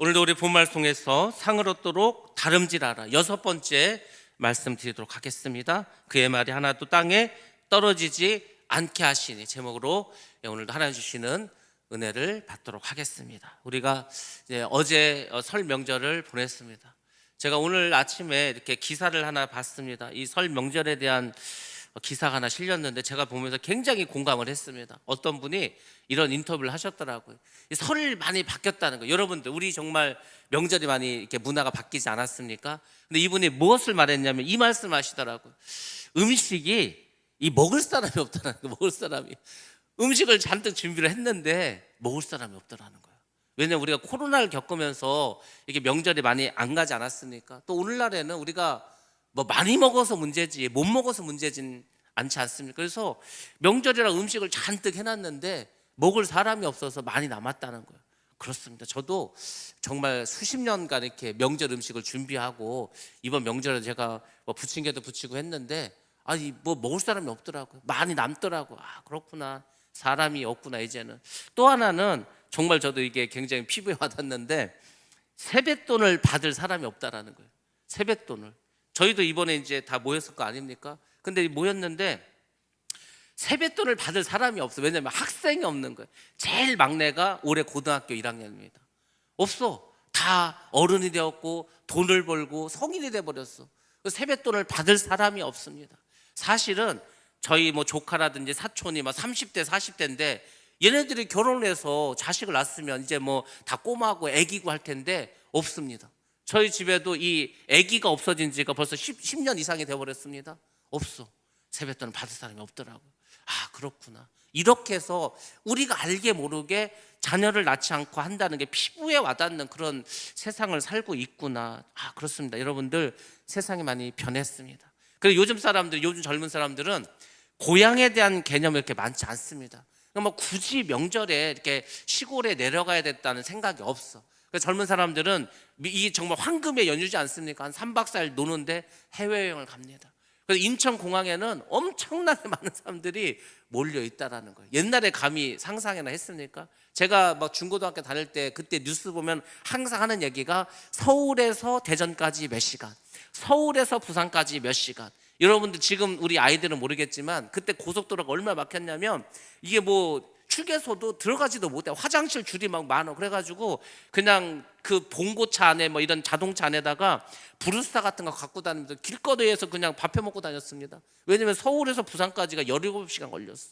오늘도 우리 본 말씀에서 상을 얻도록 다름질하라, 6번째 말씀 드리도록 하겠습니다. 그의 말이 하나도 땅에 떨어지지 않게 하시니, 제목으로 오늘도 하나님 주시는 은혜를 받도록 하겠습니다. 우리가 이제 어제 설 명절을 보냈습니다. 제가 오늘 아침에 이렇게 기사를 하나 봤습니다. 이 설 명절에 대한 기사가 하나 실렸는데 제가 보면서 굉장히 공감을 했습니다. 어떤 분이 이런 인터뷰를 하셨더라고요. 설이 많이 바뀌었다는 거예요. 여러분들, 우리 정말 명절이 많이 이렇게 문화가 바뀌지 않았습니까? 근데 이분이 무엇을 말했냐면 이 말씀을 하시더라고요. 음식이 먹을 사람이 없다는 거예요. 먹을 사람이. 음식을 잔뜩 준비를 했는데 먹을 사람이 없더라는 거예요. 왜냐면 우리가 코로나를 겪으면서 이게 명절이 많이 안 가지 않았습니까? 또 오늘날에는 우리가 많이 먹어서 문제지 못 먹어서 문제진 않지 않습니까? 그래서 명절이라 음식을 잔뜩 해놨는데 먹을 사람이 없어서 많이 남았다는 거예요. 그렇습니다. 저도 정말 수십 년간 이렇게 명절 음식을 준비하고 이번 명절에 제가 부침개도 부치고 했는데 먹을 사람이 없더라고요. 많이 남더라고요. 그렇구나, 사람이 없구나. 이제는 또 하나는 정말 저도 이게 굉장히 피부에 와닿는데, 세뱃돈을 받을 사람이 없다라는 거예요. 세뱃돈을. 저희도 이번에 이제 다 모였을 거 아닙니까? 근데 모였는데 세뱃돈을 받을 사람이 없어. 왜냐면 학생이 없는 거예요. 제일 막내가 올해 고등학교 1학년입니다. 없어. 다 어른이 되었고 돈을 벌고 성인이 돼버렸어. 세뱃돈을 받을 사람이 없습니다. 사실은 저희 조카라든지 사촌이 30대 40대인데 얘네들이 결혼해서 자식을 낳았으면 이제 다 꼬마고 애기고 할 텐데 없습니다. 저희 집에도 이 아기가 없어진 지가 벌써 10년 이상이 되어버렸습니다. 없어. 세뱃돈을 받을 사람이 없더라고요. 그렇구나. 이렇게 해서 우리가 알게 모르게 자녀를 낳지 않고 한다는 게 피부에 와닿는 그런 세상을 살고 있구나. 그렇습니다. 여러분들, 세상이 많이 변했습니다. 그리고 요즘 젊은 사람들은 고향에 대한 개념이 이렇게 많지 않습니다. 굳이 명절에 이렇게 시골에 내려가야 됐다는 생각이 없어. 젊은 사람들은 이게 정말 황금의 연휴지 않습니까? 한 3박 4일 노는데 해외여행을 갑니다. 그래서 인천공항에는 엄청나게 많은 사람들이 몰려 있다라는 거예요. 옛날에 감히 상상이나 했습니까? 제가 중고등학교 다닐 때 그때 뉴스 보면 항상 하는 얘기가 서울에서 대전까지 몇 시간, 서울에서 부산까지 몇 시간. 여러분들 지금 우리 아이들은 모르겠지만 그때 고속도로가 얼마나 막혔냐면 이게 휴게소도 들어가지도 못해. 화장실 줄이 많아. 그래가지고 그냥 그 봉고차 안에 이런 자동차 안에다가 브루스타 같은 거 갖고 다니면서 길거리에서 그냥 밥 해 먹고 다녔습니다. 왜냐면 서울에서 부산까지가 17시간 걸렸어.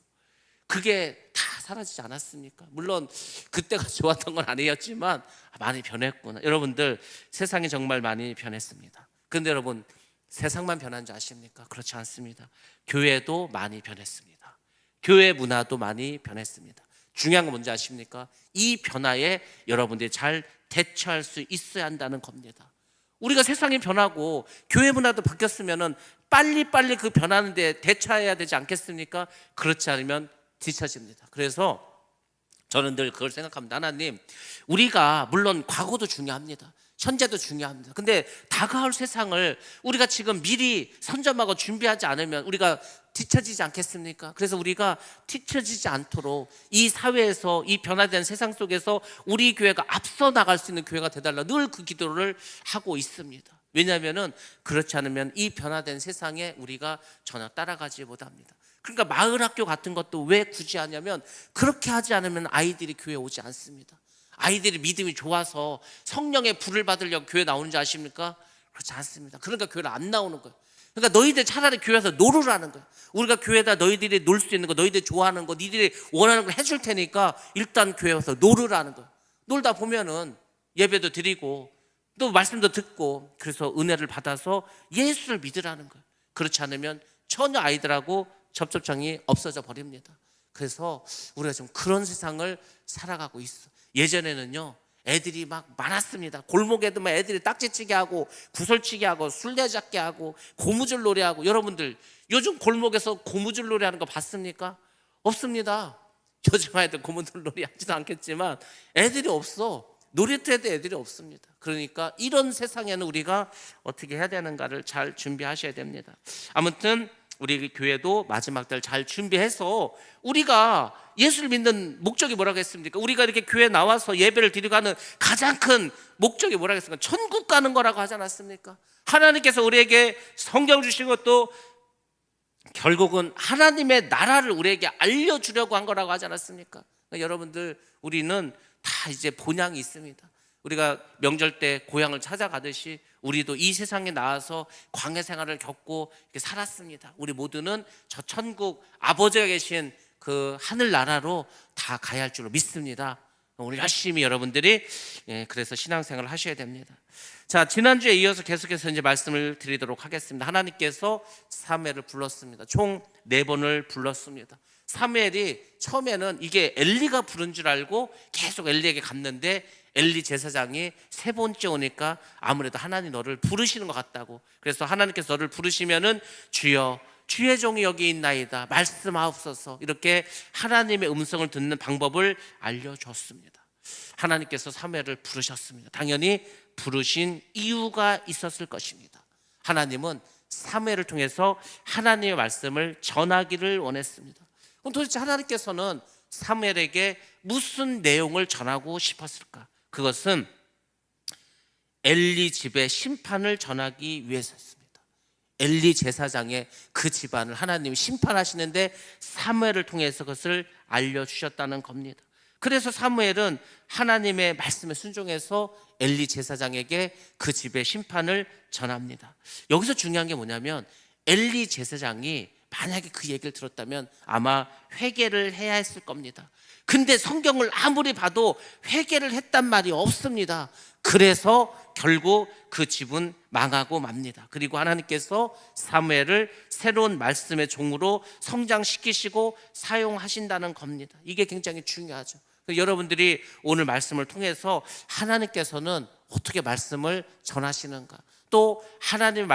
그게 다 사라지지 않았습니까? 물론 그때가 좋았던 건 아니었지만 많이 변했구나. 여러분들, 세상이 정말 많이 변했습니다. 그런데 여러분, 세상만 변한 줄 아십니까? 그렇지 않습니다. 교회도 많이 변했습니다. 교회 문화도 많이 변했습니다. 중요한 건 뭔지 아십니까? 이 변화에 여러분들이 잘 대처할 수 있어야 한다는 겁니다. 우리가 세상이 변하고 교회 문화도 바뀌었으면 빨리빨리 그 변하는 데 대처해야 되지 않겠습니까? 그렇지 않으면 뒤처집니다. 그래서 저는 늘 그걸 생각합니다. 하나님, 우리가 물론 과거도 중요합니다. 현재도 중요합니다. 근데 다가올 세상을 우리가 지금 미리 선점하고 준비하지 않으면 우리가 뒤처지지 않겠습니까? 그래서 우리가 뒤처지지 않도록 이 사회에서, 이 변화된 세상 속에서 우리 교회가 앞서 나갈 수 있는 교회가 되달라 늘 그 기도를 하고 있습니다. 왜냐하면 그렇지 않으면 이 변화된 세상에 우리가 전혀 따라가지 못합니다. 그러니까 마을 학교 같은 것도 왜 굳이 하냐면 그렇게 하지 않으면 아이들이 교회에 오지 않습니다. 아이들이 믿음이 좋아서 성령의 불을 받으려고 교회 나오는지 아십니까? 그렇지 않습니다. 그러니까 교회를 안 나오는 거예요. 그러니까 너희들 차라리 교회에서 놀으라는 거예요. 우리가 교회에다 너희들이 놀 수 있는 거, 너희들이 좋아하는 거, 너희들이 원하는 걸 해줄 테니까 일단 교회에서 놀으라는 거예요. 놀다 보면은 예배도 드리고 또 말씀도 듣고, 그래서 은혜를 받아서 예수를 믿으라는 거예요. 그렇지 않으면 전혀 아이들하고 접촉점이 없어져 버립니다. 그래서 우리가 좀 그런 세상을 살아가고 있어. 예전에는요, 애들이 많았습니다. 골목에도 애들이 딱지치기 하고 구슬치기 하고 술래잡기 하고 고무줄 놀이하고. 여러분들, 요즘 골목에서 고무줄 놀이 하는 거 봤습니까? 없습니다. 요즘 아이들 고무줄 놀이 하지도 않겠지만 애들이 없어. 놀이터에도 애들이 없습니다. 그러니까 이런 세상에는 우리가 어떻게 해야 되는가를 잘 준비하셔야 됩니다. 아무튼 우리 교회도 마지막 날 잘 준비해서 우리가 예수를 믿는 목적이 뭐라고 했습니까? 우리가 이렇게 교회 나와서 예배를 드리고 하는 가장 큰 목적이 뭐라고 했습니까? 천국 가는 거라고 하지 않았습니까? 하나님께서 우리에게 성경 주신 것도 결국은 하나님의 나라를 우리에게 알려주려고 한 거라고 하지 않았습니까? 그러니까 여러분들, 우리는 다 이제 본향이 있습니다. 우리가 명절 때 고향을 찾아가듯이 우리도 이 세상에 나와서 광야 생활을 겪고 이렇게 살았습니다. 우리 모두는 저 천국 아버지가 계신 그 하늘나라로 다 가야 할 줄로 믿습니다. 오늘 열심히 여러분들이 그래서 신앙생활을 하셔야 됩니다. 자, 지난주에 이어서 계속해서 이제 말씀을 드리도록 하겠습니다. 하나님께서 사무엘을 불렀습니다. 총 4번을 불렀습니다. 사무엘이 처음에는 이게 엘리가 부른 줄 알고 계속 엘리에게 갔는데 엘리 제사장이 3번째 오니까 아무래도 하나님 너를 부르시는 것 같다고, 그래서 하나님께서 너를 부르시면은 주여 주의 종이 여기 있나이다 말씀하옵소서, 이렇게 하나님의 음성을 듣는 방법을 알려줬습니다. 하나님께서 사무엘을 부르셨습니다. 당연히 부르신 이유가 있었을 것입니다. 하나님은 사무엘을 통해서 하나님의 말씀을 전하기를 원했습니다. 그럼 도대체 하나님께서는 사무엘에게 무슨 내용을 전하고 싶었을까? 그것은 엘리 집의 심판을 전하기 위해서였습니다. 엘리 제사장의 그 집안을 하나님이 심판하시는데 사무엘을 통해서 그것을 알려주셨다는 겁니다. 그래서 사무엘은 하나님의 말씀에 순종해서 엘리 제사장에게 그 집의 심판을 전합니다. 여기서 중요한 게 뭐냐면 엘리 제사장이 만약에 그 얘기를 들었다면 아마 회개를 해야 했을 겁니다. 근데 성경을 아무리 봐도 회개를 했단 말이 없습니다. 그래서 결국 그 집은 망하고 맙니다. 그리고 하나님께서 사무엘을 새로운 말씀의 종으로 성장시키시고 사용하신다는 겁니다. 이게 굉장히 중요하죠. 여러분들이 오늘 말씀을 통해서 하나님께서는 어떻게 말씀을 전하시는가, 또 하나님의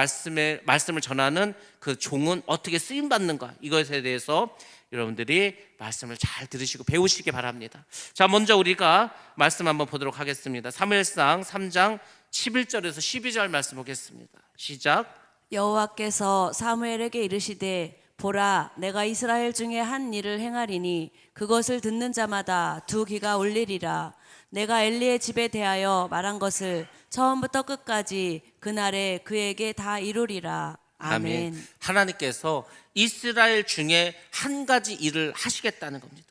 말씀을 전하는 그 종은 어떻게 쓰임받는가, 이것에 대해서 여러분들이 말씀을 잘 들으시고 배우시기 바랍니다. 자, 먼저 우리가 말씀 한번 보도록 하겠습니다. 사무엘상 3장 11절에서 12절 말씀 보겠습니다. 시작. 여호와께서 사무엘에게 이르시되 보라, 내가 이스라엘 중에 한 일을 행하리니 그것을 듣는 자마다 2귀가 울리리라. 내가 엘리의 집에 대하여 말한 것을 처음부터 끝까지 그날에 그에게 다 이루리라. 아멘. 하나님께서 이스라엘 중에 한 가지 일을 하시겠다는 겁니다.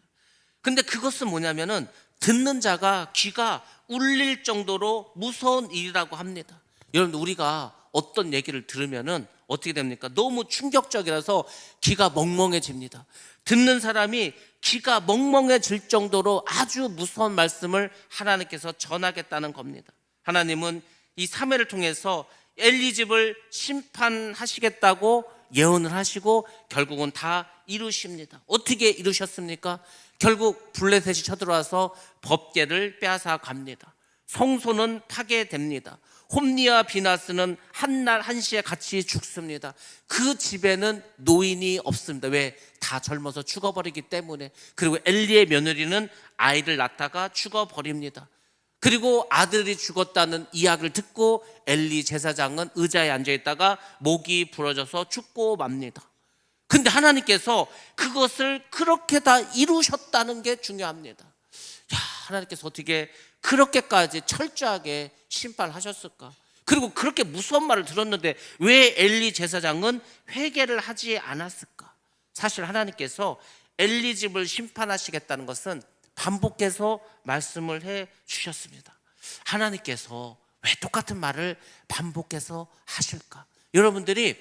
근데 그것은 뭐냐면은 듣는 자가 귀가 울릴 정도로 무서운 일이라고 합니다. 여러분, 우리가 어떤 얘기를 들으면은 어떻게 됩니까? 너무 충격적이라서 귀가 멍멍해집니다. 듣는 사람이 귀가 멍멍해질 정도로 아주 무서운 말씀을 하나님께서 전하겠다는 겁니다. 하나님은 이 사무엘을 통해서 엘리 집을 심판하시겠다고 예언을 하시고 결국은 다 이루십니다. 어떻게 이루셨습니까? 결국 블레셋이 쳐들어와서 법궤를 빼앗아 갑니다. 성소는 파괴됩니다. 홈리와 비나스는 한날 한시에 같이 죽습니다. 그 집에는 노인이 없습니다. 왜? 다 젊어서 죽어버리기 때문에. 그리고 엘리의 며느리는 아이를 낳다가 죽어버립니다. 그리고 아들이 죽었다는 이야기를 듣고 엘리 제사장은 의자에 앉아있다가 목이 부러져서 죽고 맙니다. 근데 하나님께서 그것을 그렇게 다 이루셨다는 게 중요합니다. 야, 하나님께서 어떻게 그렇게까지 철저하게 심판하셨을까? 그리고 그렇게 무서운 말을 들었는데 왜 엘리 제사장은 회개를 하지 않았을까? 사실 하나님께서 엘리 집을 심판하시겠다는 것은 반복해서 말씀을 해 주셨습니다. 하나님께서 왜 똑같은 말을 반복해서 하실까? 여러분들이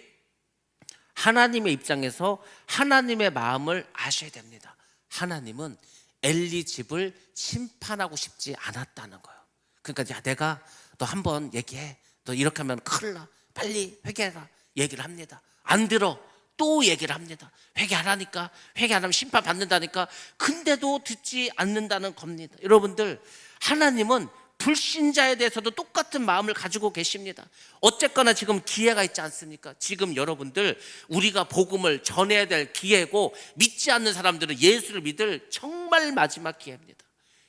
하나님의 입장에서 하나님의 마음을 아셔야 됩니다. 하나님은 엘리 집을 심판하고 싶지 않았다는 거예요. 그러니까 야, 내가 너 한번 얘기해, 너 이렇게 하면 큰일 나, 빨리 회개해라 얘기를 합니다. 안 들어, 또 얘기를 합니다. 회개하라니까, 회개 안 하면 심판 받는다니까. 근데도 듣지 않는다는 겁니다. 여러분들, 하나님은 불신자에 대해서도 똑같은 마음을 가지고 계십니다. 어쨌거나 지금 기회가 있지 않습니까? 지금 여러분들, 우리가 복음을 전해야 될 기회고, 믿지 않는 사람들은 예수를 믿을 정말 마지막 기회입니다.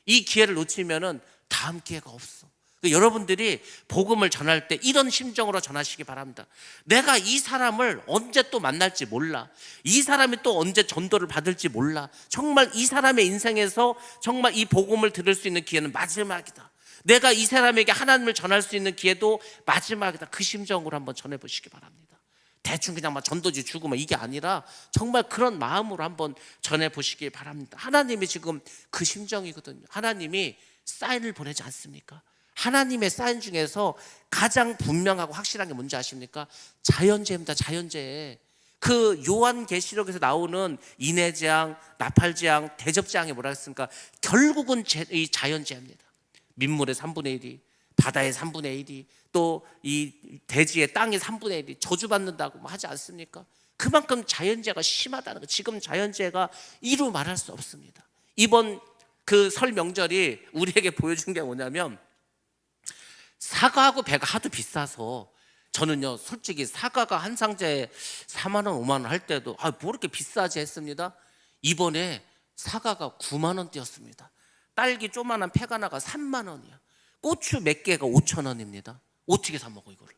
이 기회를 놓치면은 다음 기회가 없어. 여러분들이 복음을 전할 때 이런 심정으로 전하시기 바랍니다. 내가 이 사람을 언제 또 만날지 몰라. 이 사람이 또 언제 전도를 받을지 몰라. 정말 이 사람의 인생에서 정말 이 복음을 들을 수 있는 기회는 마지막이다. 내가 이 사람에게 하나님을 전할 수 있는 기회도 마지막이다. 그 심정으로 한번 전해보시기 바랍니다. 대충 그냥 막 전도지 주고 막 이게 아니라 정말 그런 마음으로 한번 전해보시기 바랍니다. 하나님이 지금 그 심정이거든요. 하나님이 사인을 보내지 않습니까? 하나님의 사인 중에서 가장 분명하고 확실한 게 뭔지 아십니까? 자연재해입니다. 자연재해. 그 요한계시록에서 나오는 인해재앙, 나팔재앙, 대접재앙이 뭐라 했습니까? 결국은 이 자연재해입니다. 민물의 3분의 1이, 바다의 3분의 1이, 또 이 대지의 땅의 3분의 1이 저주받는다고 뭐 하지 않습니까? 그만큼 자연재해가 심하다는 거. 지금 자연재해가 이루 말할 수 없습니다. 이번 그 설 명절이 우리에게 보여준 게 뭐냐면, 사과하고 배가 하도 비싸서, 저는요 솔직히 사과가 한 상자에 4만 원 5만 원 할 때도 뭐 이렇게 비싸지 했습니다. 이번에 사과가 9만 원대였습니다. 딸기 조만한 팩 하나가 3만 원이야. 고추 몇 개가 5천 원입니다. 어떻게 사 먹어 이거를?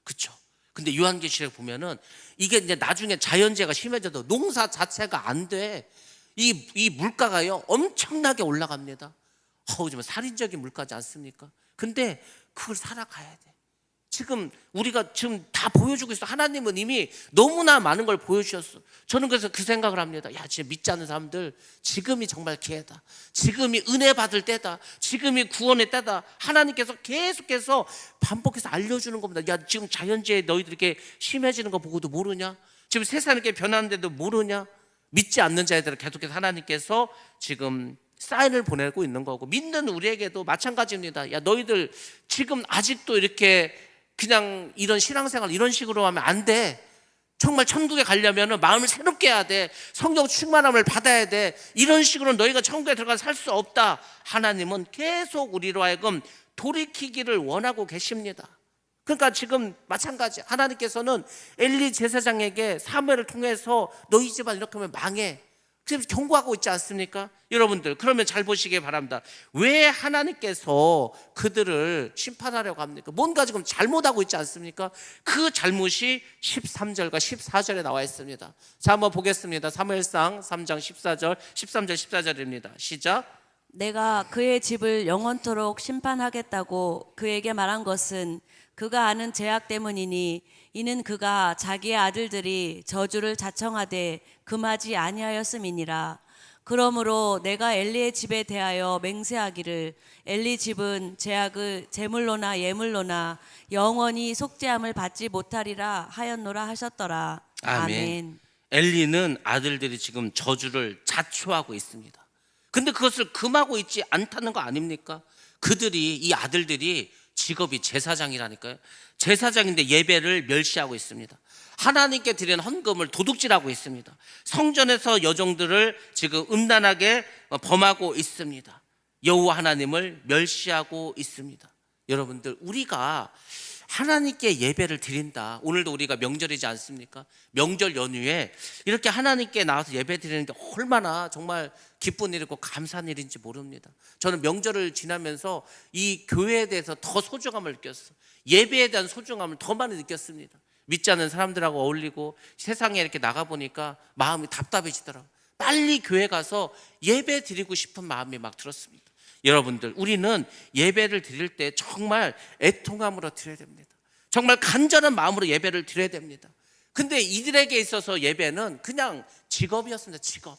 그렇죠? 근데 요한계시록 보면은 이게 이제 나중에 자연재해가 심해져도 농사 자체가 안 돼. 이 물가가요 엄청나게 올라갑니다. 좀 살인적인 물가지 않습니까? 근데 그걸 살아가야 돼. 지금 우리가 지금 다 보여주고 있어. 하나님은 이미 너무나 많은 걸 보여주셨어. 저는 그래서 그 생각을 합니다. 진짜 믿지 않는 사람들, 지금이 정말 기회다. 지금이 은혜 받을 때다. 지금이 구원의 때다. 하나님께서 계속해서 반복해서 알려주는 겁니다. 지금 자연재해 너희들 이렇게 심해지는 거 보고도 모르냐? 지금 세상이 이렇게 변하는데도 모르냐? 믿지 않는 자들은 계속해서 하나님께서 지금 사인을 보내고 있는 거고, 믿는 우리에게도 마찬가지입니다. 너희들 지금 아직도 이렇게 그냥 이런 신앙생활 이런 식으로 하면 안 돼. 정말 천국에 가려면 마음을 새롭게 해야 돼. 성령 충만함을 받아야 돼. 이런 식으로 너희가 천국에 들어가 살 수 없다. 하나님은 계속 우리로 하여금 돌이키기를 원하고 계십니다. 그러니까 지금 마찬가지, 하나님께서는 엘리 제사장에게 사무엘을 통해서 너희 집안 이렇게 하면 망해, 지금 경고하고 있지 않습니까? 여러분들, 그러면 잘 보시기 바랍니다. 왜 하나님께서 그들을 심판하려고 합니까? 뭔가 지금 잘못하고 있지 않습니까? 그 잘못이 13절과 14절에 나와 있습니다. 자, 한번 보겠습니다. 사무엘상 3장 14절, 13절 14절입니다. 시작. 내가 그의 집을 영원토록 심판하겠다고 그에게 말한 것은 그가 아는 죄악 때문이니, 이는 그가 자기의 아들들이 저주를 자청하되 금하지 아니하였음이니라. 그러므로 내가 엘리의 집에 대하여 맹세하기를, 엘리 집은 죄악을 제물로나 예물로나 영원히 속죄함을 받지 못하리라 하였노라 하셨더라. 아멘. 엘리는 아들들이 지금 저주를 자초하고 있습니다. 근데 그것을 금하고 있지 않다는 거 아닙니까? 이 아들들이 직업이 제사장이라니까요. 제사장인데 예배를 멸시하고 있습니다. 하나님께 드리는 헌금을 도둑질하고 있습니다. 성전에서 여종들을 지금 음란하게 범하고 있습니다. 여호와 하나님을 멸시하고 있습니다. 여러분들, 우리가 하나님께 예배를 드린다. 오늘도 우리가 명절이지 않습니까? 명절 연휴에 이렇게 하나님께 나와서 예배 드리는 게 얼마나 정말 기쁜 일이고 감사한 일인지 모릅니다. 저는 명절을 지나면서 이 교회에 대해서 더 소중함을 느꼈어요. 예배에 대한 소중함을 더 많이 느꼈습니다. 믿지 않는 사람들하고 어울리고 세상에 이렇게 나가보니까 마음이 답답해지더라고요. 빨리 교회 가서 예배 드리고 싶은 마음이 막 들었습니다. 여러분들, 우리는 예배를 드릴 때 정말 애통함으로 드려야 됩니다. 정말 간절한 마음으로 예배를 드려야 됩니다. 근데 이들에게 있어서 예배는 그냥 직업이었습니다. 직업.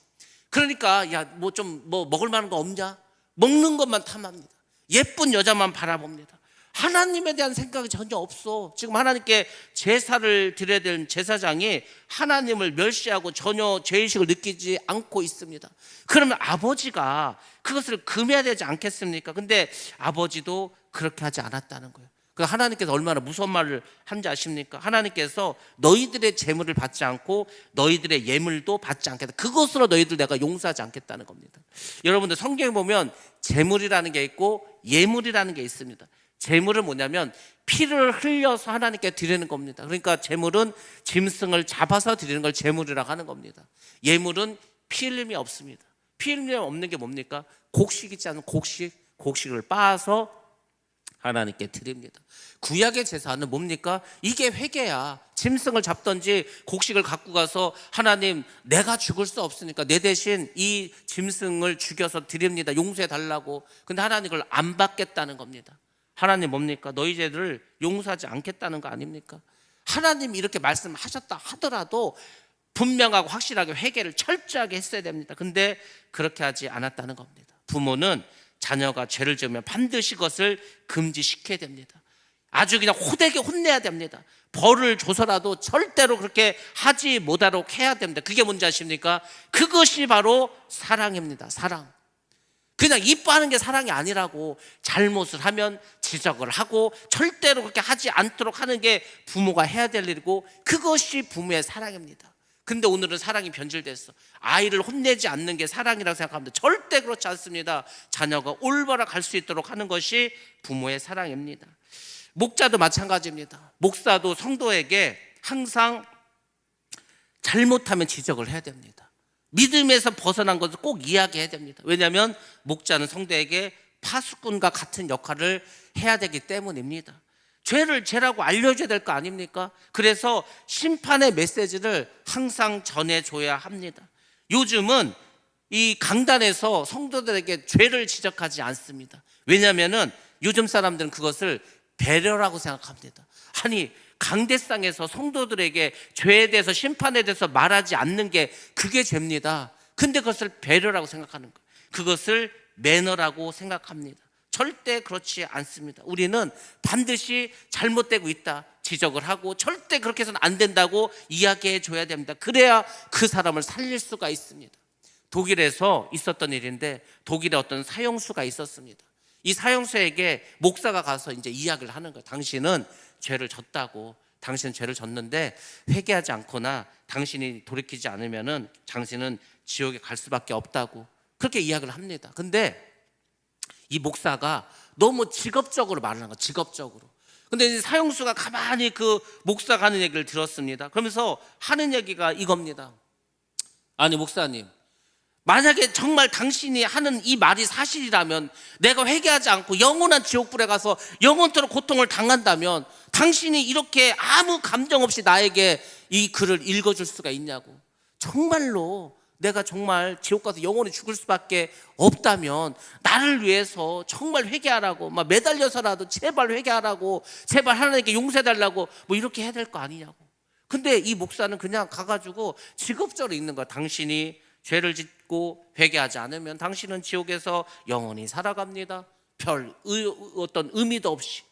그러니까 뭐 먹을 만한 거 없냐? 먹는 것만 탐합니다. 예쁜 여자만 바라봅니다. 하나님에 대한 생각이 전혀 없어. 지금 하나님께 제사를 드려야 되는 제사장이 하나님을 멸시하고 전혀 죄의식을 느끼지 않고 있습니다. 그러면 아버지가 그것을 금해야 되지 않겠습니까? 근데 아버지도 그렇게 하지 않았다는 거예요. 하나님께서 얼마나 무서운 말을 한지 아십니까? 하나님께서 너희들의 재물을 받지 않고 너희들의 예물도 받지 않겠다. 그것으로 너희들 내가 용서하지 않겠다는 겁니다. 여러분들, 성경에 보면 재물이라는 게 있고 예물이라는 게 있습니다. 재물은 뭐냐면 피를 흘려서 하나님께 드리는 겁니다. 그러니까 재물은 짐승을 잡아서 드리는 걸 재물이라고 하는 겁니다. 예물은 피 흘림이 없습니다. 피 흘림이 없는 게 뭡니까? 곡식 있지 않은 곡식을 빻아서 하나님께 드립니다. 구약의 제사는 뭡니까? 이게 회개야. 짐승을 잡든지 곡식을 갖고 가서 하나님 내가 죽을 수 없으니까 내 대신 이 짐승을 죽여서 드립니다. 용서해 달라고. 근데 하나님 그걸 안 받겠다는 겁니다. 하나님 뭡니까? 너희 죄를 용서하지 않겠다는 거 아닙니까? 하나님이 이렇게 말씀하셨다 하더라도 분명하고 확실하게 회개를 철저하게 했어야 됩니다. 근데 그렇게 하지 않았다는 겁니다. 부모는 자녀가 죄를 지으면 반드시 그것을 금지시켜야 됩니다. 아주 그냥 호되게 혼내야 됩니다. 벌을 줘서라도 절대로 그렇게 하지 못하도록 해야 됩니다. 그게 뭔지 아십니까? 그것이 바로 사랑입니다. 사랑. 그냥 이뻐하는 게 사랑이 아니라고. 잘못을 하면 지적을 하고 절대로 그렇게 하지 않도록 하는 게 부모가 해야 될 일이고, 그것이 부모의 사랑입니다. 근데 오늘은 사랑이 변질됐어. 아이를 혼내지 않는 게 사랑이라고 생각합니다. 절대 그렇지 않습니다. 자녀가 올바라 갈 수 있도록 하는 것이 부모의 사랑입니다. 목자도 마찬가지입니다. 목사도 성도에게 항상 잘못하면 지적을 해야 됩니다. 믿음에서 벗어난 것을 꼭 이야기해야 됩니다. 왜냐하면 목자는 성도에게 파수꾼과 같은 역할을 해야 되기 때문입니다. 죄를 죄라고 알려줘야 될 거 아닙니까? 그래서 심판의 메시지를 항상 전해줘야 합니다. 요즘은 이 강단에서 성도들에게 죄를 지적하지 않습니다. 왜냐하면 요즘 사람들은 그것을 배려라고 생각합니다. 아니, 강대상에서 성도들에게 죄에 대해서 심판에 대해서 말하지 않는 게 그게 죄입니다. 근데 그것을 배려라고 생각하는 거예요. 그것을 매너라고 생각합니다. 절대 그렇지 않습니다. 우리는 반드시 잘못되고 있다 지적을 하고 절대 그렇게 해서는 안 된다고 이야기해 줘야 됩니다. 그래야 그 사람을 살릴 수가 있습니다. 독일에서 있었던 일인데, 독일에 어떤 사형수가 있었습니다. 이 사형수에게 목사가 가서 이제 이야기를 하는 거예요. 당신은 죄를 졌다고. 당신은 죄를 졌는데 회개하지 않거나 당신이 돌이키지 않으면은 당신은 지옥에 갈 수밖에 없다고. 그렇게 이야기를 합니다. 근데 이 목사가 너무 직업적으로 말을 한 거예요. 직업적으로. 근데 이제 사형수가 가만히 그 목사가 하는 얘기를 들었습니다. 그러면서 하는 얘기가 이겁니다. 아니, 목사님, 만약에 정말 당신이 하는 이 말이 사실이라면, 내가 회개하지 않고 영원한 지옥불에 가서 영원토록 고통을 당한다면 당신이 이렇게 아무 감정 없이 나에게 이 글을 읽어줄 수가 있냐고. 정말로 내가 정말 지옥 가서 영원히 죽을 수밖에 없다면 나를 위해서 정말 회개하라고, 막 매달려서라도 제발 회개하라고, 제발 하나님께 용서해달라고 뭐 이렇게 해야 될 거 아니냐고. 근데 이 목사는 그냥 가가지고 직업적으로 읽는 거야. 당신이 죄를 짓고 회개하지 않으면 당신은 지옥에서 영원히 살아갑니다. 별 어떤 의미도 없이.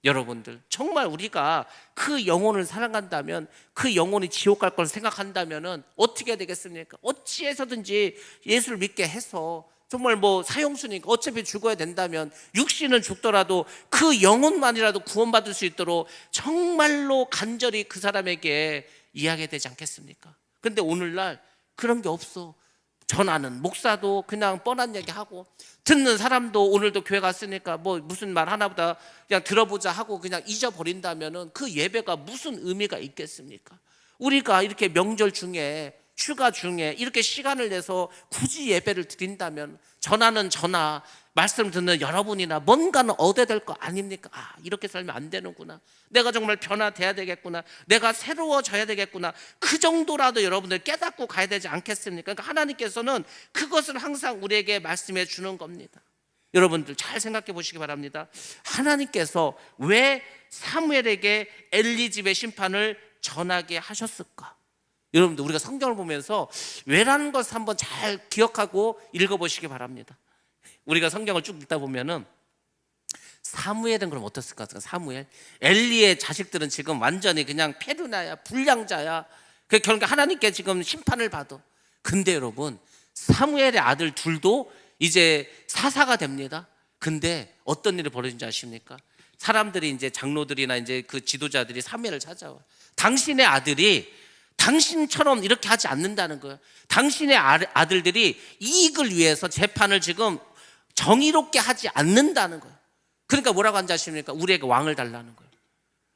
여러분들, 정말 우리가 그 영혼을 사랑한다면, 그 영혼이 지옥 갈 걸 생각한다면 어떻게 해야 되겠습니까? 어찌해서든지 예수를 믿게 해서, 정말 뭐 사형수니까 어차피 죽어야 된다면 육신은 죽더라도 그 영혼만이라도 구원받을 수 있도록 정말로 간절히 그 사람에게 이야기해야 되지 않겠습니까? 근데 오늘날 그런 게 없어. 전하는 목사도 그냥 뻔한 얘기하고, 듣는 사람도 오늘도 교회 갔으니까 뭐 무슨 말 하나보다 그냥 들어보자 하고 그냥 잊어버린다면 그 예배가 무슨 의미가 있겠습니까? 우리가 이렇게 명절 중에, 휴가 중에 이렇게 시간을 내서 굳이 예배를 드린다면 전하는 저나 말씀 듣는 여러분이나 뭔가는 얻어야 될 거 아닙니까? 아, 이렇게 살면 안 되는구나. 내가 정말 변화돼야 되겠구나. 내가 새로워져야 되겠구나. 그 정도라도 여러분들 깨닫고 가야 되지 않겠습니까? 그러니까 하나님께서는 그것을 항상 우리에게 말씀해 주는 겁니다. 여러분들 잘 생각해 보시기 바랍니다. 하나님께서 왜 사무엘에게 엘리 집의 심판을 전하게 하셨을까? 여러분들, 우리가 성경을 보면서 왜라는 것을 한번 잘 기억하고 읽어보시기 바랍니다. 우리가 성경을 쭉 읽다 보면은 사무엘은 그럼 어떻을까? 사무엘, 엘리의 자식들은 지금 완전히 그냥 페르나야, 불량자야. 그 결국 하나님께 지금 심판을 받아. 근데 여러분, 사무엘의 아들 둘도 이제 사사가 됩니다. 근데 어떤 일이 벌어진지 아십니까? 사람들이 이제 장로들이나 이제 그 지도자들이 사무엘을 찾아와. 당신의 아들이 당신처럼 이렇게 하지 않는다는 거예요. 당신의 아들들이 이익을 위해서 재판을 지금 정의롭게 하지 않는다는 거예요. 그러니까 뭐라고 한지 아십니까? 우리에게 왕을 달라는 거예요.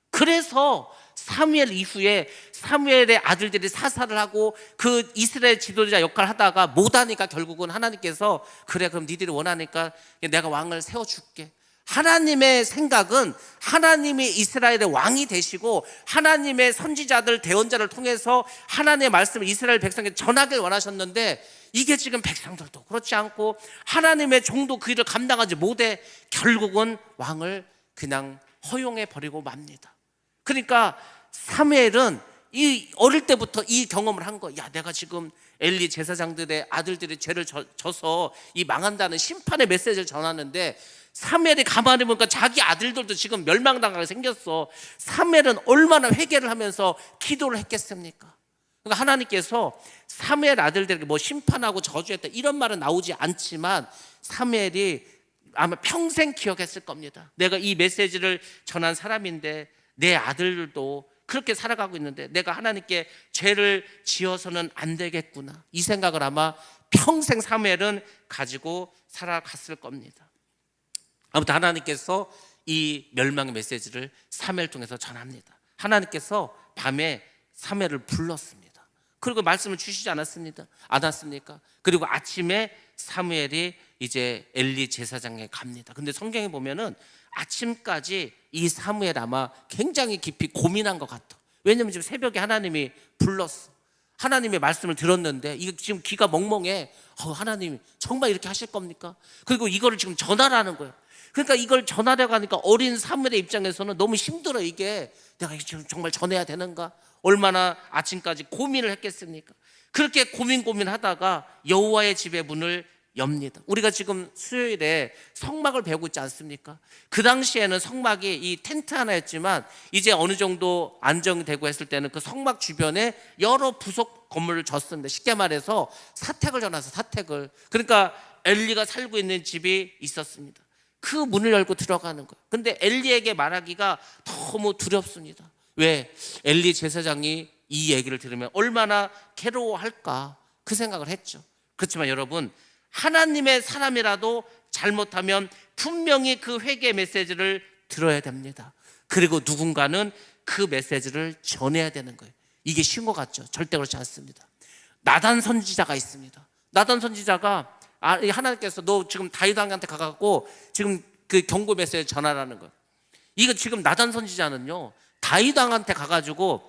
그래서 사무엘 이후에 사무엘의 아들들이 사사를 하고 그 이스라엘 지도자 역할을 하다가 못하니까 결국은 하나님께서, 그래 그럼 니들이 원하니까 내가 왕을 세워줄게 하나님의 생각은 하나님이 이스라엘의 왕이 되시고 하나님의 선지자들 대언자를 통해서 하나님의 말씀을 이스라엘 백성에게 전하길 원하셨는데, 이게 지금 백성들도 그렇지 않고 하나님의 종도 그 일을 감당하지 못해 결국은 왕을 그냥 허용해 버리고 맙니다. 그러니까 사무엘은 이 어릴 때부터 이 경험을 한 거야. 야, 내가 지금 엘리 제사장들의 아들들이 죄를 져서 이 망한다는 심판의 메시지를 전하는데, 사무엘이 가만히 보니까 자기 아들들도 지금 멸망당하게 생겼어. 사무엘은 얼마나 회개를 하면서 기도를 했겠습니까? 그러니까 하나님께서 사무엘 아들들에게 뭐 심판하고 저주했다 이런 말은 나오지 않지만, 사무엘이 아마 평생 기억했을 겁니다. 내가 이 메시지를 전한 사람인데 내 아들들도 그렇게 살아가고 있는데 내가 하나님께 죄를 지어서는 안 되겠구나, 이 생각을 아마 평생 사무엘은 가지고 살아갔을 겁니다. 아무튼 하나님께서 이 멸망의 메시지를 사무엘 통해서 전합니다. 하나님께서 밤에 사무엘을 불렀습니다. 그리고 말씀을 주시지 않았습니까? 그리고 아침에 사무엘이 이제 엘리 제사장에 갑니다. 근데 성경에 보면은 아침까지 이 사무엘 아마 굉장히 깊이 고민한 것 같아. 왜냐면 지금 새벽에 하나님이 불렀어. 하나님의 말씀을 들었는데 이거 지금 귀가 멍멍해. 하나님 정말 이렇게 하실 겁니까? 그리고 이거를 지금 전하라는 거예요. 그러니까 이걸 전하려고 하니까 어린 사무엘의 입장에서는 너무 힘들어. 이게 내가 지금 정말 전해야 되는가? 얼마나 아침까지 고민을 했겠습니까? 그렇게 고민하다가 여호와의 집의 문을 엽니다. 우리가 지금 수요일에 성막을 배우고 있지 않습니까? 그 당시에는 성막이 이 텐트 하나였지만 이제 어느 정도 안정되고 했을 때는 그 성막 주변에 여러 부속 건물을 졌습니다. 쉽게 말해서 사택을 져놔서 사택을. 그러니까 엘리가 살고 있는 집이 있었습니다. 그 문을 열고 들어가는 거예요. 근데 엘리에게 말하기가 너무 두렵습니다. 왜? 엘리 제사장이 이 얘기를 들으면 얼마나 괴로워할까, 그 생각을 했죠. 그렇지만 여러분, 하나님의 사람이라도 잘못하면 분명히 그 회개 메시지를 들어야 됩니다. 그리고 누군가는 그 메시지를 전해야 되는 거예요. 이게 쉬운 것 같죠? 절대 그렇지 않습니다. 나단 선지자가 있습니다. 나단 선지자가 하나님께서 너 지금 다윗 왕한테 가갖고 지금 그 경고 메시지 전하라는 거예요. 이거 지금 나단 선지자는요, 다윗 왕한테 가가지고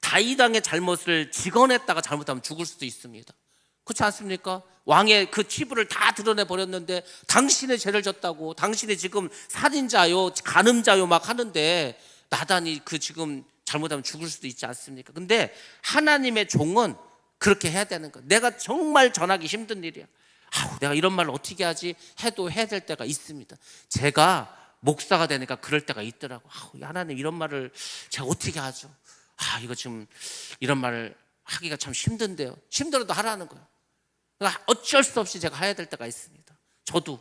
다윗 왕의 잘못을 직언했다가 잘못하면 죽을 수도 있습니다. 그렇지 않습니까? 왕의 그 치부를 다 드러내 버렸는데 당신의 죄를 졌다고, 당신이 지금 살인자요 간음자요 막 하는데 나단이 그 지금 잘못하면 죽을 수도 있지 않습니까? 근데 하나님의 종은 그렇게 해야 되는 거예요. 내가 정말 전하기 힘든 일이야. 내가 이런 말을 어떻게 하지? 해도 해야 될 때가 있습니다. 제가 목사가 되니까 그럴 때가 있더라고. 하나님 이런 말을 제가 어떻게 하죠? 이거 지금 이런 말을 하기가 참 힘든데요. 힘들어도 하라는 거예요. 그러니까 어쩔 수 없이 제가 해야 될 때가 있습니다. 저도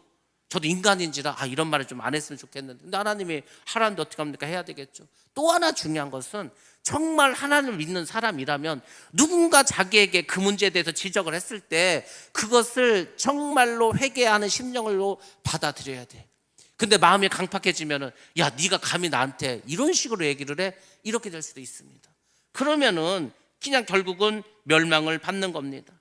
인간인지라 이런 말을 좀 안 했으면 좋겠는데, 근데 하나님이 하라는데 어떻게 합니까? 해야 되겠죠. 또 하나 중요한 것은 정말 하나님을 믿는 사람이라면 누군가 자기에게 그 문제에 대해서 지적을 했을 때 그것을 정말로 회개하는 심령으로 받아들여야 돼. 근데 마음이 강팍해지면은 야, 네가 감히 나한테 이런 식으로 얘기를 해? 이렇게 될 수도 있습니다. 그러면은 그냥 결국은 멸망을 받는 겁니다.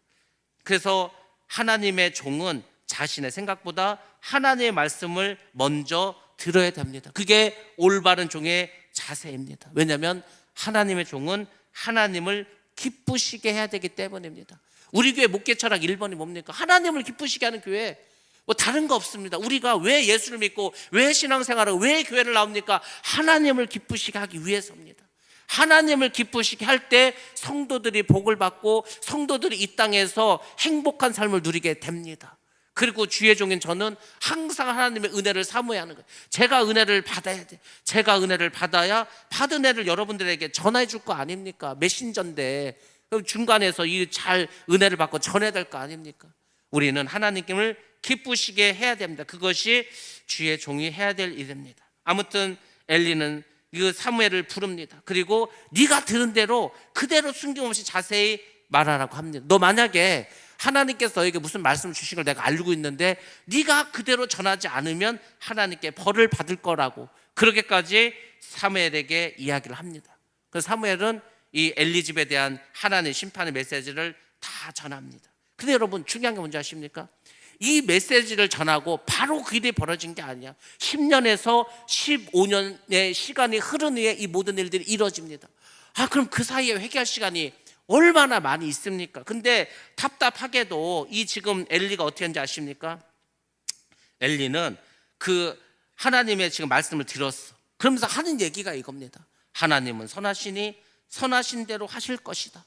그래서 하나님의 종은 자신의 생각보다 하나님의 말씀을 먼저 들어야 됩니다. 그게 올바른 종의 자세입니다. 왜냐하면 하나님의 종은 하나님을 기쁘시게 해야 되기 때문입니다. 우리 교회 목회 철학 1번이 뭡니까? 하나님을 기쁘시게 하는 교회. 뭐 다른 거 없습니다. 우리가 왜 예수를 믿고 왜 신앙생활을 왜 교회를 나옵니까? 하나님을 기쁘시게 하기 위해서입니다. 하나님을 기쁘시게 할 때 성도들이 복을 받고 성도들이 이 땅에서 행복한 삶을 누리게 됩니다. 그리고 주의 종인 저는 항상 하나님의 은혜를 사모해야 하는 거예요. 제가 은혜를 받아야 돼. 제가 은혜를 받아야 받은 은혜를 여러분들에게 전해 줄 거 아닙니까? 메신저인데 중간에서 이 잘 은혜를 받고 전해야 될 거 아닙니까? 우리는 하나님을 기쁘시게 해야 됩니다. 그것이 주의 종이 해야 될 일입니다. 아무튼 엘리는 그 사무엘을 부릅니다. 그리고 네가 들은 대로 그대로 숨김없이 자세히 말하라고 합니다. 너 만약에 하나님께서 너에게 무슨 말씀을 주신 걸 내가 알고 있는데 네가 그대로 전하지 않으면 하나님께 벌을 받을 거라고, 그렇게까지 사무엘에게 이야기를 합니다. 그래서 사무엘은 이 엘리 집에 대한 하나님의 심판의 메시지를 다 전합니다. 근데 여러분 중요한 게 뭔지 아십니까? 이 메시지를 전하고 바로 그 일이 벌어진 게 아니야. 10년에서 15년의 시간이 흐른 후에 이 모든 일들이 이루어집니다. 그럼 그 사이에 회개할 시간이 얼마나 많이 있습니까? 근데 답답하게도 이 지금 엘리가 어떻게 하는지 아십니까? 엘리는 그 하나님의 지금 말씀을 들었어. 그러면서 하는 얘기가 이겁니다. 하나님은 선하시니 선하신 대로 하실 것이다.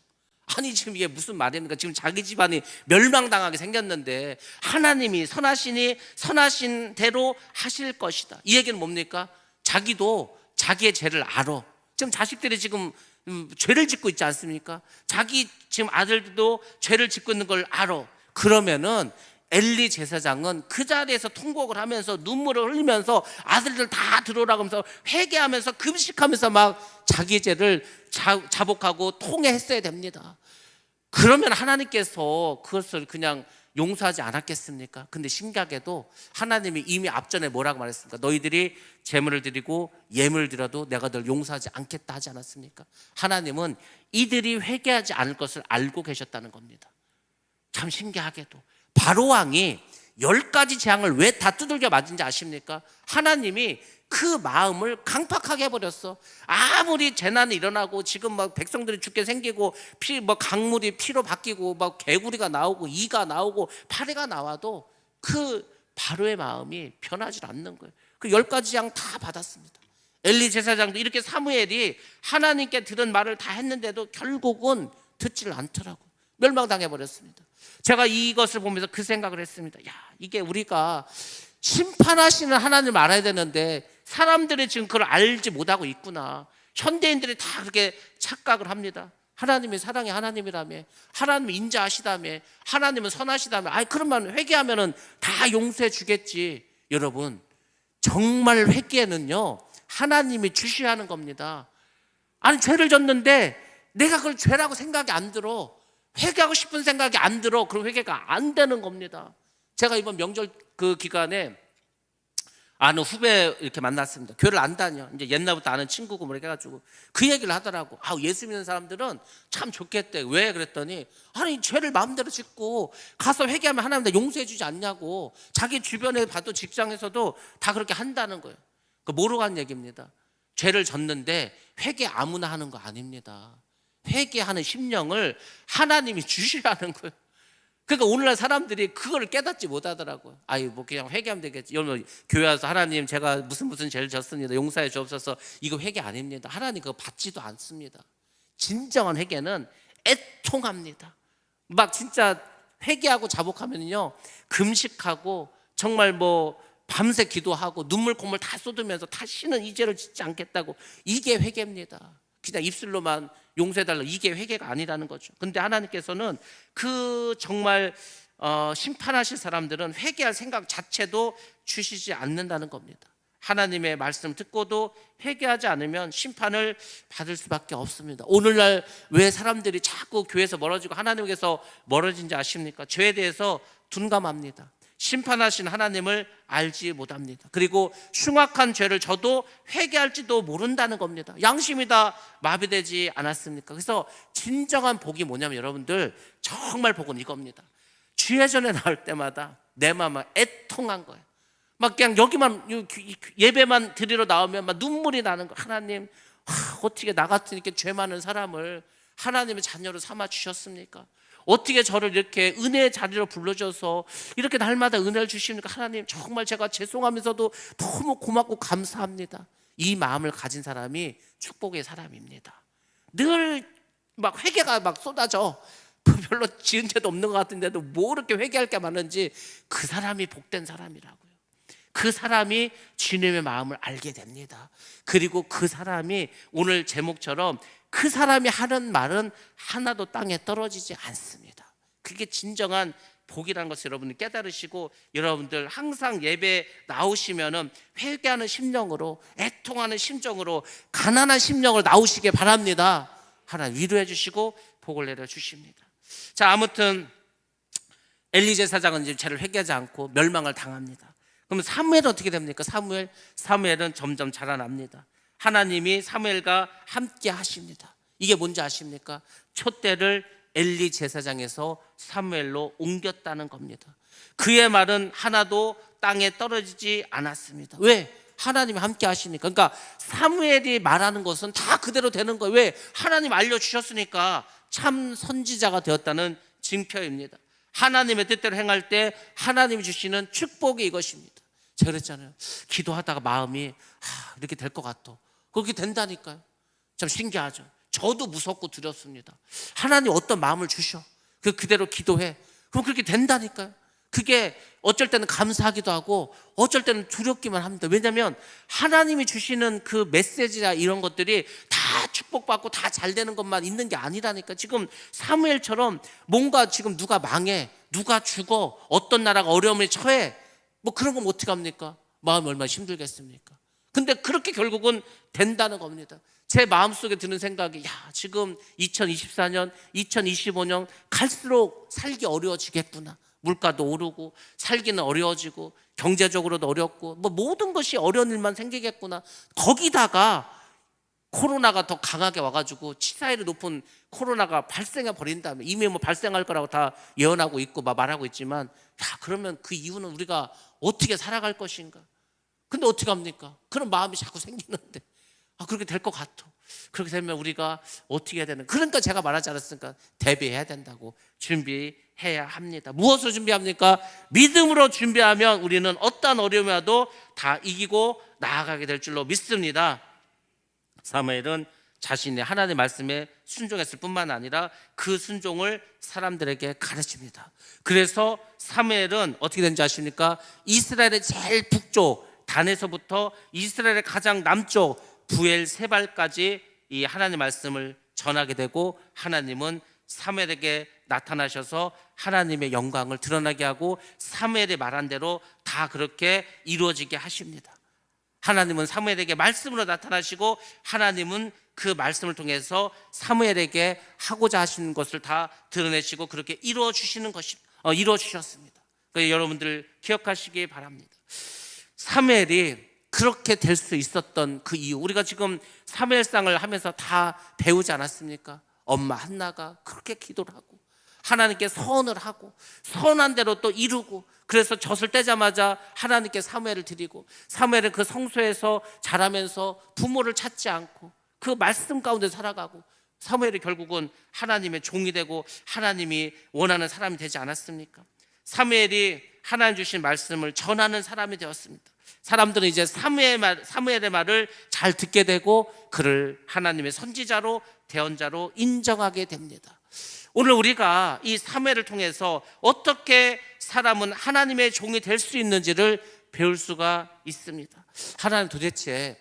아니 지금 이게 무슨 말입니까? 지금 자기 집안이 멸망당하게 생겼는데 하나님이 선하시니 선하신 대로 하실 것이다. 이 얘기는 뭡니까? 자기도 자기의 죄를 알아. 지금 자식들이 지금 죄를 짓고 있지 않습니까? 자기 지금 아들도 죄를 짓고 있는 걸 알아. 그러면은 엘리 제사장은 그 자리에서 통곡을 하면서 눈물을 흘리면서 아들들 다 들어오라고 하면서 회개하면서 금식하면서 막 자기 죄를 자복하고 통회했어야 됩니다. 그러면 하나님께서 그것을 그냥 용서하지 않았겠습니까? 근데 신기하게도 하나님이 이미 앞전에 뭐라고 말했습니까? 너희들이 제물을 드리고 예물을 드려도 내가 널 용서하지 않겠다 하지 않았습니까? 하나님은 이들이 회개하지 않을 것을 알고 계셨다는 겁니다. 참 신기하게도 바로왕이 10가지 재앙을 왜 다 두들겨 맞은지 아십니까? 하나님이 그 마음을 강팍하게 해버렸어. 아무리 재난이 일어나고 지금 막 백성들이 죽게 생기고 강물이 피로 바뀌고 막 개구리가 나오고 이가 나오고 파리가 나와도 그 바로의 마음이 변하지 않는 거예요. 그 10가지 재앙 다 받았습니다. 엘리 제사장도 이렇게 사무엘이 하나님께 들은 말을 다 했는데도 결국은 듣질 않더라고. 멸망당해버렸습니다. 제가 이것을 보면서 그 생각을 했습니다. 이게 우리가 심판하시는 하나님을 알아야 되는데 사람들이 지금 그걸 알지 못하고 있구나. 현대인들이 다 그렇게 착각을 합니다. 하나님이 사랑의 하나님이라며, 하나님이 인자하시다며, 하나님은 선하시다며, 그러면 회개하면 다 용서해 주겠지. 여러분, 정말 회개는요 하나님이 주셔야 하는 겁니다. 죄를 졌는데 내가 그걸 죄라고 생각이 안 들어. 회개하고 싶은 생각이 안 들어. 그럼 회개가 안 되는 겁니다. 제가 이번 명절 그 기간에 아는 후배 이렇게 만났습니다. 교회를 안 다녀. 이제 옛날부터 아는 친구고 뭐 이렇게 해가지고 그 얘기를 하더라고. 예수 믿는 사람들은 참 좋겠대. 왜 그랬더니 죄를 마음대로 짓고 가서 회개하면 하나님 나 용서해 주지 않냐고. 자기 주변에 봐도 직장에서도 다 그렇게 한다는 거예요. 모르고 한 얘기입니다. 죄를 졌는데 회개 아무나 하는 거 아닙니다. 회개하는 심령을 하나님이 주셔야 하는 거예요. 그러니까 오늘날 사람들이 그걸 깨닫지 못하더라고요. 그냥 회개하면 되겠지. 여러분 교회 와서 하나님 제가 무슨 죄를 졌습니다. 용서해 주옵소서. 이거 회개 아닙니다. 하나님 그거 받지도 않습니다. 진정한 회개는 애통합니다. 막 진짜 회개하고 자복하면요 금식하고 정말 밤새 기도하고 눈물 콧물 다 쏟으면서 다시는 이 죄를 짓지 않겠다고. 이게 회개입니다. 그냥 입술로만 용서해달라. 이게 회개가 아니라는 거죠. 근데 하나님께서는 그 정말 심판하실 사람들은 회개할 생각 자체도 주시지 않는다는 겁니다. 하나님의 말씀 듣고도 회개하지 않으면 심판을 받을 수밖에 없습니다. 오늘날 왜 사람들이 자꾸 교회에서 멀어지고 하나님께서 멀어진지 아십니까? 죄에 대해서 둔감합니다. 심판하신 하나님을 알지 못합니다. 그리고 흉악한 죄를 져도 회개할지도 모른다는 겁니다. 양심이 다 마비되지 않았습니까? 그래서 진정한 복이 뭐냐면 여러분들 정말 복은 이겁니다. 주예전에 나올 때마다 내 마음은 애통한 거예요. 그냥 여기만 예배만 드리러 나오면 막 눈물이 나는 거예요. 하나님 어떻게 나 같은 이렇게 죄 많은 사람을 하나님의 자녀로 삼아 주셨습니까? 어떻게 저를 이렇게 은혜의 자리로 불러줘서 이렇게 날마다 은혜를 주십니까? 하나님 정말 제가 죄송하면서도 너무 고맙고 감사합니다. 이 마음을 가진 사람이 축복의 사람입니다. 늘 막 회개가 막 쏟아져. 별로 지은 죄도 없는 것 같은데도 뭐 이렇게 회개할 게 많은지 그 사람이 복된 사람이라고요. 그 사람이 주님의 마음을 알게 됩니다. 그리고 그 사람이 오늘 제목처럼 그 사람이 하는 말은 하나도 땅에 떨어지지 않습니다. 그게 진정한 복이라는 것을 여러분들 깨달으시고 여러분들 항상 예배 나오시면은 회개하는 심령으로 애통하는 심정으로 가난한 심령으로 나오시길 바랍니다. 하나님 위로해 주시고 복을 내려 주십니다. 자, 아무튼 엘리 제사장은 이제 죄를 회개하지 않고 멸망을 당합니다. 그러면 사무엘은 어떻게 됩니까? 사무엘은 점점 자라납니다. 하나님이 사무엘과 함께 하십니다. 이게 뭔지 아십니까? 촛대를 엘리 제사장에서 사무엘로 옮겼다는 겁니다. 그의 말은 하나도 땅에 떨어지지 않았습니다. 왜? 하나님이 함께 하시니까. 그러니까 사무엘이 말하는 것은 다 그대로 되는 거예요. 왜? 하나님 알려주셨으니까 참 선지자가 되었다는 징표입니다. 하나님의 뜻대로 행할 때 하나님이 주시는 축복이 이것입니다. 제가 그랬잖아요. 기도하다가 마음이 이렇게 될 것 같아. 그렇게 된다니까요. 참 신기하죠. 저도 무섭고 두렵습니다. 하나님 어떤 마음을 주셔. 그대로 기도해. 그럼 그렇게 된다니까요. 그게 어쩔 때는 감사하기도 하고 어쩔 때는 두렵기만 합니다. 왜냐하면 하나님이 주시는 그 메시지나 이런 것들이 다 축복받고 다 잘 되는 것만 있는 게 아니라니까. 지금 사무엘처럼 뭔가 지금 누가 망해, 누가 죽어, 어떤 나라가 어려움에 처해, 뭐 그런 건 어떻게 합니까? 마음이 얼마나 힘들겠습니까? 근데 그렇게 결국은 된다는 겁니다. 제 마음속에 드는 생각이 지금 2024년, 2025년 갈수록 살기 어려워지겠구나. 물가도 오르고 살기는 어려워지고 경제적으로도 어렵고 뭐 모든 것이 어려운 일만 생기겠구나. 거기다가 코로나가 더 강하게 와가지고 치사율이 높은 코로나가 발생해 버린다면, 이미 뭐 발생할 거라고 다 예언하고 있고 막 말하고 있지만, 그러면 그 이후는 우리가 어떻게 살아갈 것인가? 근데 어떻게 합니까? 그런 마음이 자꾸 생기는데 그렇게 될 것 같아. 그렇게 되면 우리가 어떻게 해야 되는? 그러니까 제가 말하지 않았습니까? 대비해야 된다고. 준비해야 합니다. 무엇으로 준비합니까? 믿음으로 준비하면 우리는 어떠한 어려움이 와도 다 이기고 나아가게 될 줄로 믿습니다. 사무엘은 자신의 하나님의 말씀에 순종했을 뿐만 아니라 그 순종을 사람들에게 가르칩니다. 그래서 사무엘은 어떻게 된지 아십니까? 이스라엘의 제일 북쪽 단에서부터 이스라엘의 가장 남쪽 부엘세발까지 이 하나님의 말씀을 전하게 되고, 하나님은 사무엘에게 나타나셔서 하나님의 영광을 드러나게 하고 사무엘이 말한 대로 다 그렇게 이루어지게 하십니다. 하나님은 사무엘에게 말씀으로 나타나시고 하나님은 그 말씀을 통해서 사무엘에게 하고자 하시는 것을 다 드러내시고 그렇게 이루어 주셨습니다. 그래서 여러분들 기억하시기 바랍니다. 사무엘이 그렇게 될 수 있었던 그 이유, 우리가 지금 사무엘상을 하면서 다 배우지 않았습니까? 엄마 한나가 그렇게 기도를 하고 하나님께 서원을 하고 서원한 대로 또 이루고, 그래서 젖을 떼자마자 하나님께 사무엘을 드리고, 사무엘은 그 성소에서 자라면서 부모를 찾지 않고 그 말씀 가운데 살아가고, 사무엘이 결국은 하나님의 종이 되고 하나님이 원하는 사람이 되지 않았습니까? 사무엘이 하나님 주신 말씀을 전하는 사람이 되었습니다. 사람들은 이제 사무엘의 말을 잘 듣게 되고 그를 하나님의 선지자로, 대언자로 인정하게 됩니다. 오늘 우리가 이 사무엘을 통해서 어떻게 사람은 하나님의 종이 될 수 있는지를 배울 수가 있습니다. 하나님 도대체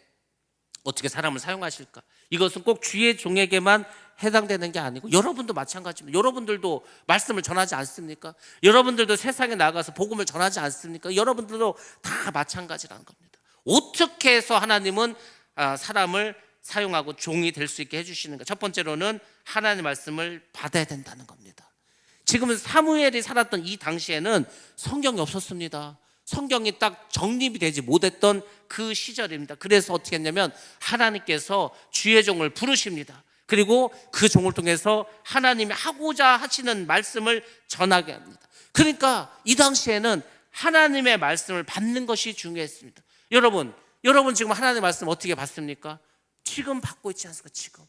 어떻게 사람을 사용하실까? 이것은 꼭 주의 종에게만 해당되는 게 아니고 여러분도 마찬가지입니다. 여러분들도 말씀을 전하지 않습니까? 여러분들도 세상에 나가서 복음을 전하지 않습니까? 여러분들도 다 마찬가지라는 겁니다. 어떻게 해서 하나님은 사람을 사용하고 종이 될 수 있게 해주시는가? 첫 번째로는 하나님의 말씀을 받아야 된다는 겁니다. 지금은 사무엘이 살았던 이 당시에는 성경이 없었습니다. 성경이 딱 정립이 되지 못했던 그 시절입니다. 그래서 어떻게 했냐면 하나님께서 주의 종을 부르십니다. 그리고 그 종을 통해서 하나님이 하고자 하시는 말씀을 전하게 합니다. 그러니까 이 당시에는 하나님의 말씀을 받는 것이 중요했습니다. 여러분 지금 하나님의 말씀 어떻게 받습니까? 지금 받고 있지 않습니까?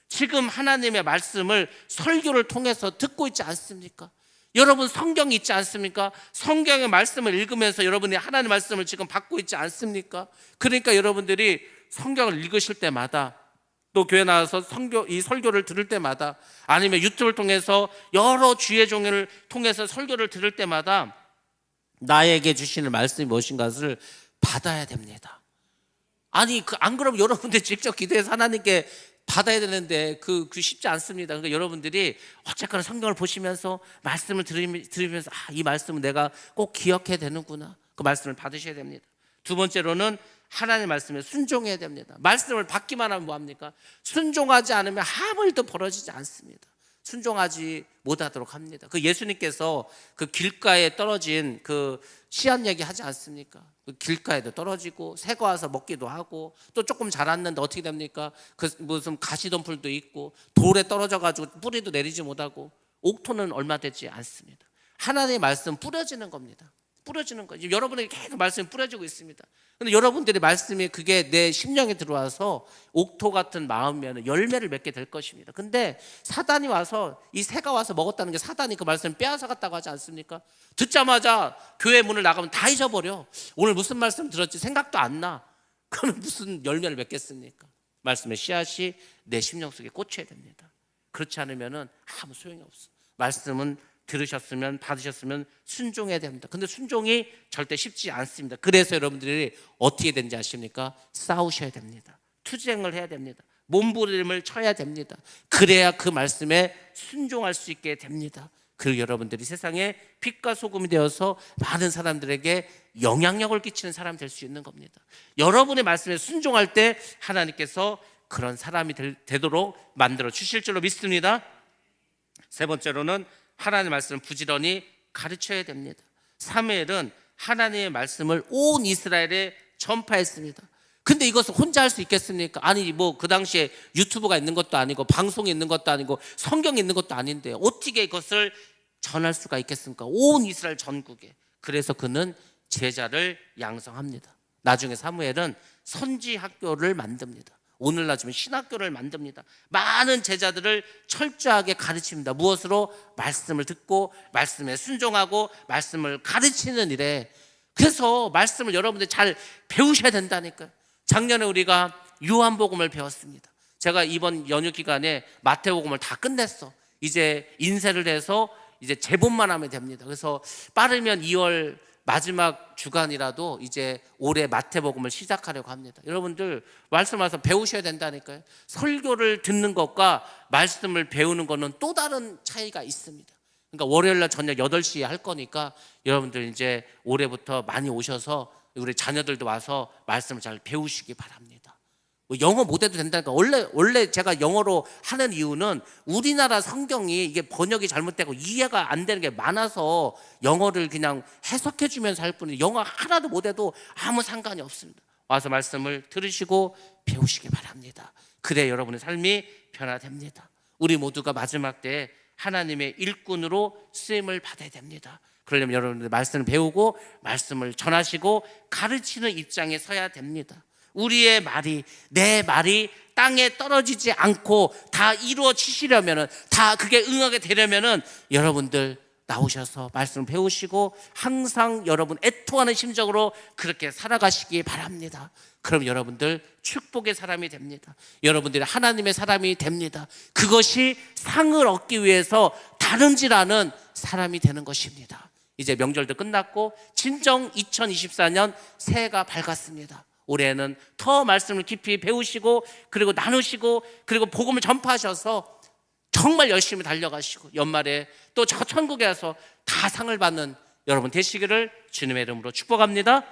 지금 하나님의 말씀을 설교를 통해서 듣고 있지 않습니까? 여러분 성경이 있지 않습니까? 성경의 말씀을 읽으면서 여러분이 하나님의 말씀을 지금 받고 있지 않습니까? 그러니까 여러분들이 성경을 읽으실 때마다, 또 교회 나와서 이 설교를 들을 때마다, 아니면 유튜브를 통해서 여러 주의 종을 통해서 설교를 들을 때마다 나에게 주시는 말씀이 무엇인가를 받아야 됩니다. 아니 안 그러면 여러분들 직접 기도해서 하나님께 받아야 되는데 그 쉽지 않습니다. 그러니까 여러분들이 어쨌거나 성경을 보시면서 말씀을 들으면서 이 말씀은 내가 꼭 기억해야 되는구나, 그 말씀을 받으셔야 됩니다. 두 번째로는 하나님의 말씀에 순종해야 됩니다. 말씀을 받기만 하면 뭐합니까? 순종하지 않으면 아무 일도 벌어지지 않습니다. 순종하지 못하도록 합니다. 그 예수님께서 그 길가에 떨어진 그 씨앗 얘기 하지 않습니까? 그 길가에도 떨어지고 새가 와서 먹기도 하고, 또 조금 자랐는데 어떻게 됩니까? 그 무슨 가시덤불도 있고 돌에 떨어져 가지고 뿌리도 내리지 못하고 옥토는 얼마 되지 않습니다. 하나님의 말씀 뿌려지는 겁니다. 뿌려지는 거죠. 여러분에게 계속 말씀이 뿌려지고 있습니다. 근데 여러분들의 말씀이 그게 내 심령에 들어와서 옥토 같은 마음이면 열매를 맺게 될 것입니다. 근데 사단이 와서, 이 새가 와서 먹었다는 게 사단이 그 말씀을 빼앗아갔다고 하지 않습니까? 듣자마자 교회 문을 나가면 다 잊어버려. 오늘 무슨 말씀 들었지 생각도 안 나. 그건 무슨 열매를 맺겠습니까? 말씀의 씨앗이 내 심령 속에 꽂혀야 됩니다. 그렇지 않으면 아무 소용이 없어. 말씀은 들으셨으면, 받으셨으면 순종해야 됩니다. 근데 순종이 절대 쉽지 않습니다. 그래서 여러분들이 어떻게 되는지 아십니까? 싸우셔야 됩니다. 투쟁을 해야 됩니다. 몸부림을 쳐야 됩니다. 그래야 그 말씀에 순종할 수 있게 됩니다. 그리고 여러분들이 세상에 빛과 소금이 되어서 많은 사람들에게 영향력을 끼치는 사람이 될 수 있는 겁니다. 여러분의 말씀에 순종할 때 하나님께서 그런 사람이 되도록 만들어 주실 줄로 믿습니다. 세 번째로는 하나님의 말씀을 부지런히 가르쳐야 됩니다. 사무엘은 하나님의 말씀을 온 이스라엘에 전파했습니다. 근데 이것을 혼자 할 수 있겠습니까? 아니 뭐 그 당시에 유튜브가 있는 것도 아니고 방송이 있는 것도 아니고 성경이 있는 것도 아닌데 어떻게 이것을 전할 수가 있겠습니까? 온 이스라엘 전국에. 그래서 그는 제자를 양성합니다. 나중에 사무엘은 선지 학교를 만듭니다. 오늘날 지금 신학교를 만듭니다. 많은 제자들을 철저하게 가르칩니다. 무엇으로? 말씀을 듣고 말씀에 순종하고 말씀을 가르치는 일에. 그래서 말씀을 여러분들 잘 배우셔야 된다니까요. 작년에 우리가 요한복음을 배웠습니다. 제가 이번 연휴 기간에 마태복음을 다 끝냈어. 이제 인쇄를 해서 이제 제본만 하면 됩니다. 그래서 빠르면 2월 마지막 주간이라도 이제 올해 마태복음을 시작하려고 합니다. 여러분들 말씀 와서 배우셔야 된다니까요. 설교를 듣는 것과 말씀을 배우는 것은 또 다른 차이가 있습니다. 그러니까 월요일날 저녁 8시에 할 거니까 여러분들 이제 올해부터 많이 오셔서 우리 자녀들도 와서 말씀을 잘 배우시기 바랍니다. 영어 못해도 된다니까. 원래 제가 영어로 하는 이유는 우리나라 성경이 이게 번역이 잘못되고 이해가 안 되는 게 많아서 영어를 그냥 해석해 주면서 할 뿐이지 영어 하나도 못해도 아무 상관이 없습니다. 와서 말씀을 들으시고 배우시기 바랍니다. 그래 여러분의 삶이 변화됩니다. 우리 모두가 마지막 때에 하나님의 일꾼으로 쓰임을 받아야 됩니다. 그러려면 여러분들 말씀을 배우고 말씀을 전하시고 가르치는 입장에 서야 됩니다. 우리의 말이, 내 말이 땅에 떨어지지 않고 다 이루어지시려면은, 다 그게 응하게 되려면은 여러분들 나오셔서 말씀을 배우시고 항상 여러분 애통하는 심정으로 그렇게 살아가시기 바랍니다. 그럼 여러분들 축복의 사람이 됩니다. 여러분들이 하나님의 사람이 됩니다. 그것이 상을 얻기 위해서 다름질하는 사람이 되는 것입니다. 이제 명절도 끝났고 진정 2024년 새해가 밝았습니다. 올해는 더 말씀을 깊이 배우시고 그리고 나누시고 그리고 복음을 전파하셔서 정말 열심히 달려가시고 연말에 또 저 천국에 가서 다 상을 받는 여러분 되시기를 주님의 이름으로 축복합니다.